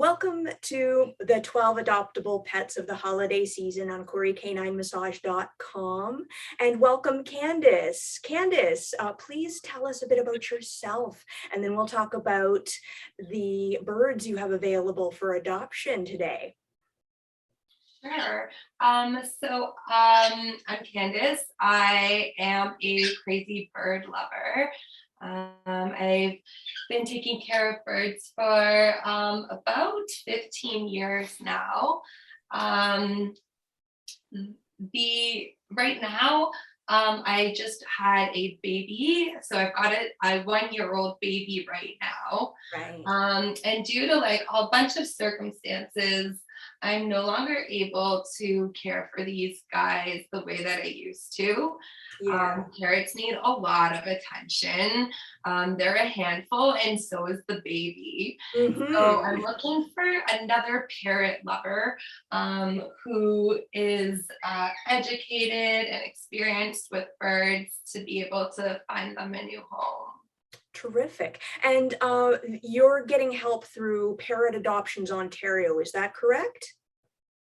Welcome to the 12 Adoptable Pets of the Holiday Season on CoreyCanineMassage.com. And welcome, Candace. Candace, please tell us a bit about yourself, and then we'll talk about the birds you have available for adoption today. Sure. I'm Candace. I am a crazy bird lover. I've been taking care of birds for about 15 years now. Right now, I just had a baby, so I've got a 1-year-old baby right now. Right. And due to like a bunch of circumstances, I'm no longer able to care for these guys the way that I used to. Yeah. Parrots need a lot of attention. They're a handful, and so is the baby. So I'm looking for another parrot lover who is educated and experienced with birds to be able to find them a new home. Terrific. And you're getting help through Parrot Adoptions Ontario, is that correct?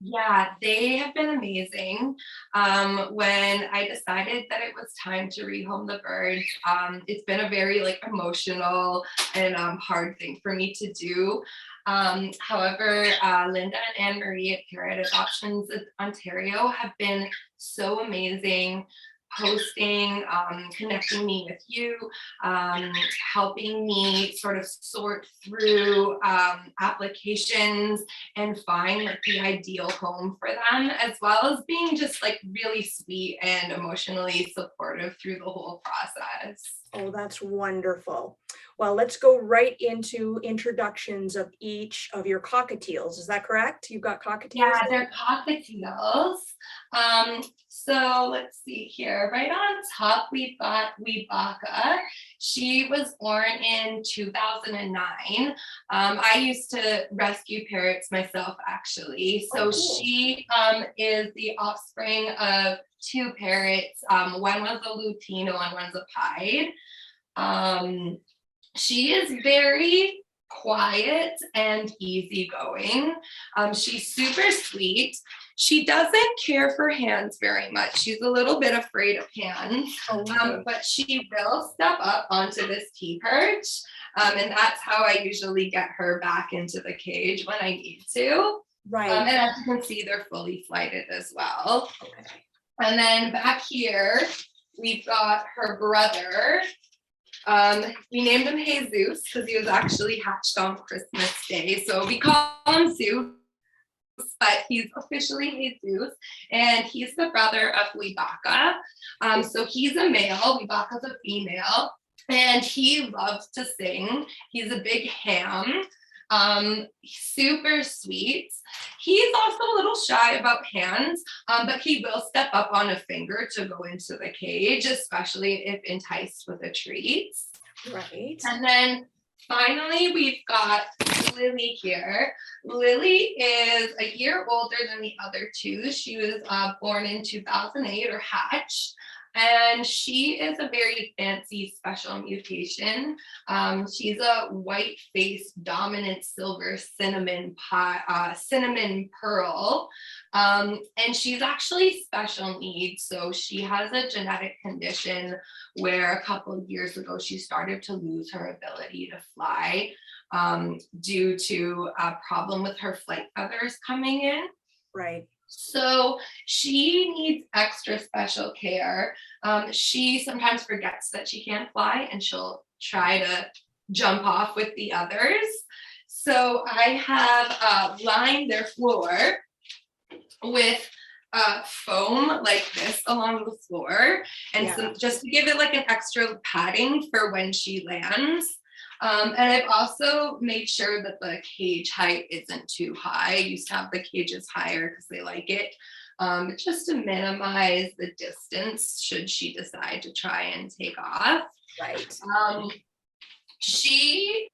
Yeah, they have been amazing. When I decided that it was time to rehome the birds, it's been a very emotional and hard thing for me to do. However, Linda and Anne Marie at Parrot Adoptions Ontario have been so amazing, posting, connecting me with you, helping me sort of sort through applications and find the ideal home for them, as well as being just really sweet and emotionally supportive through the whole process. Oh, that's wonderful. Well, let's go right into introductions of each of your cockatiels. Is that correct? You've got cockatiels? Yeah, they're cockatiels. So let's see here. Right on top, we've got Weebaca. She was born in 2009. I used to rescue parrots myself, actually. So she is the offspring of 2 parrots. One was a Lutino and one's a Pied. She is very quiet and easygoing. She's super sweet. She doesn't care for hands very much. She's a little bit afraid of hands, but she will step up onto this tea perch. And that's how I usually get her back into the cage when I need to. Right. And as you can see, they're fully flighted as well. Okay. And then back here, we've got her brother. We named him Jeseus because he was actually hatched on Christmas Day. So we call him Zeus, but he's officially Jeseus, and he's the brother of Weebaca. So he's a male, Weebaca's a female, and he loves to sing. He's a big ham. Super sweet. He's also a little shy about hands, but he will step up on a finger to go into the cage, especially if enticed with a treat. Right. And then finally, we've got Lily here. Lily is a year older than the other 2. She was born in 2008 or hatched. And she is a very fancy special mutation. She's a white-faced dominant silver cinnamon pearl. And she's actually special needs. So she has a genetic condition where a couple of years ago, she started to lose her ability to fly due to a problem with her flight feathers coming in. Right. So she needs extra special care. She sometimes forgets that she can't fly, and she'll try to jump off with the others. So I have lined their floor with foam like this along the floor, and so just to give it an extra padding for when she lands. And I've also made sure that the cage height isn't too high. I used to have the cages higher because they like it, just to minimize the distance should she decide to try and take off. Right. She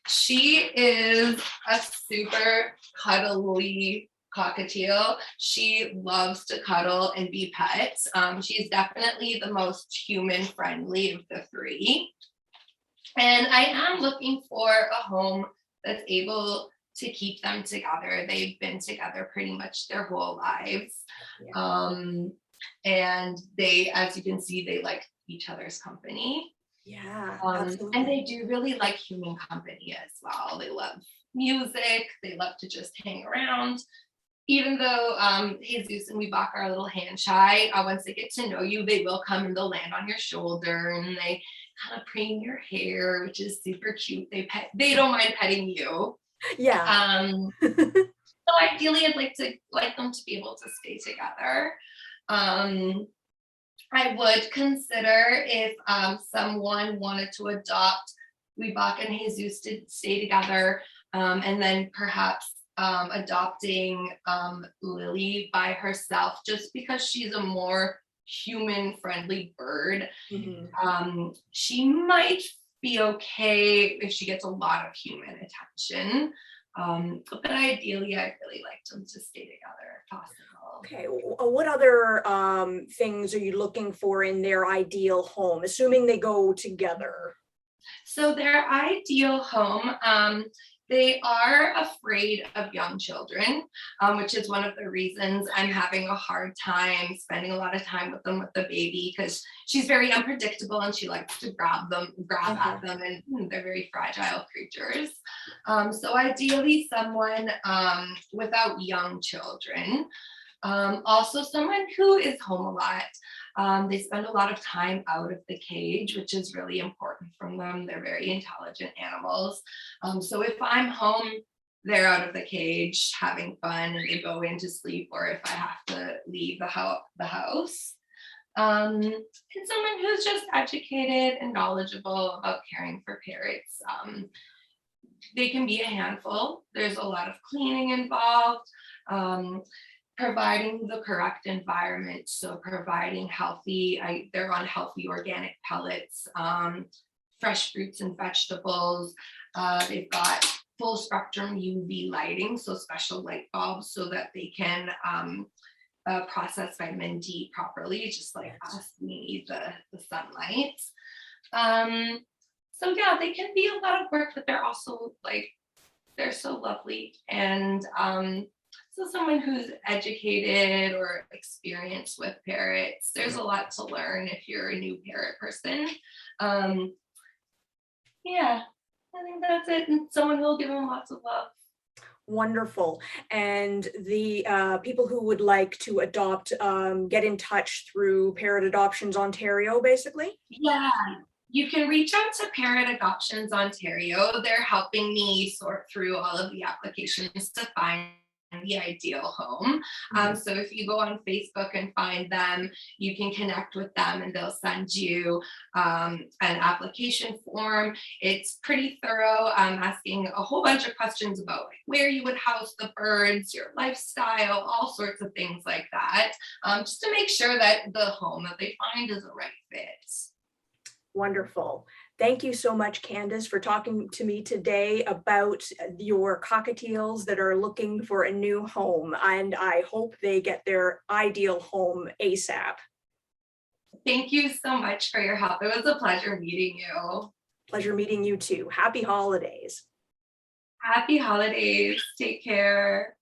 is a super cuddly cockatiel. She loves to cuddle and be pet. She's definitely the most human friendly of the 3. And I am looking for a home that's able to keep them together. They've been together pretty much their whole lives. Yeah. And they, as you can see, they like each other's company. Yeah, And absolutely. they do really like human company as well. They love music, they love to just hang around. Even though Jesus and Weebaca are a little hand shy, once they get to know you, they will come and they'll land on your shoulder and they kind of preen your hair, which is super cute. They don't mind petting you. Yeah. So ideally, I'd like them to be able to stay together. Um, I would consider if someone wanted to adopt Weebaca and Jesus to stay together, and then perhaps adopting Lily by herself, just because she's a more human-friendly bird. She might be okay if she gets a lot of human attention. But ideally, I'd really like them to stay together if possible. Okay, what other things are you looking for in their ideal home, assuming they go together? So their ideal home, they are afraid of young children, which is one of the reasons I'm having a hard time spending a lot of time with them with the baby, because she's very unpredictable and she likes to grab at them, and they're very fragile creatures. So ideally someone without young children. Also someone who is home a lot. They spend a lot of time out of the cage, which is really important from them. They're very intelligent animals. So if I'm home, they're out of the cage having fun and they go in to sleep, or if I have to leave the house. And someone who's just educated and knowledgeable about caring for parrots. They can be a handful. There's a lot of cleaning involved. Providing the correct environment, so providing they're on healthy organic pellets, fresh fruits and vegetables. They've got full spectrum UV lighting, so special light bulbs so that they can process vitamin D properly, just like us, we need the sunlight. So yeah, they can be a lot of work, but they're also they're so lovely. And so someone who's educated or experienced with parrots, there's a lot to learn if you're a new parrot person. Yeah, I think that's it. And someone who will give them lots of love. Wonderful. And the people who would like to adopt, get in touch through Parrot Adoptions Ontario, basically? Yeah, you can reach out to Parrot Adoptions Ontario. They're helping me sort through all of the applications to find the ideal home. So if you go on Facebook and find them, you can connect with them and they'll send you an application form. It's pretty thorough, asking a whole bunch of questions about where you would house the birds, your lifestyle, all sorts of things like that, just to make sure that the home that they find is a right fit. Wonderful. Thank you so much, Candace, for talking to me today about your cockatiels that are looking for a new home. And I hope they get their ideal home ASAP. Thank you so much for your help. It was a pleasure meeting you. Pleasure meeting you too. Happy holidays. Happy holidays. Take care.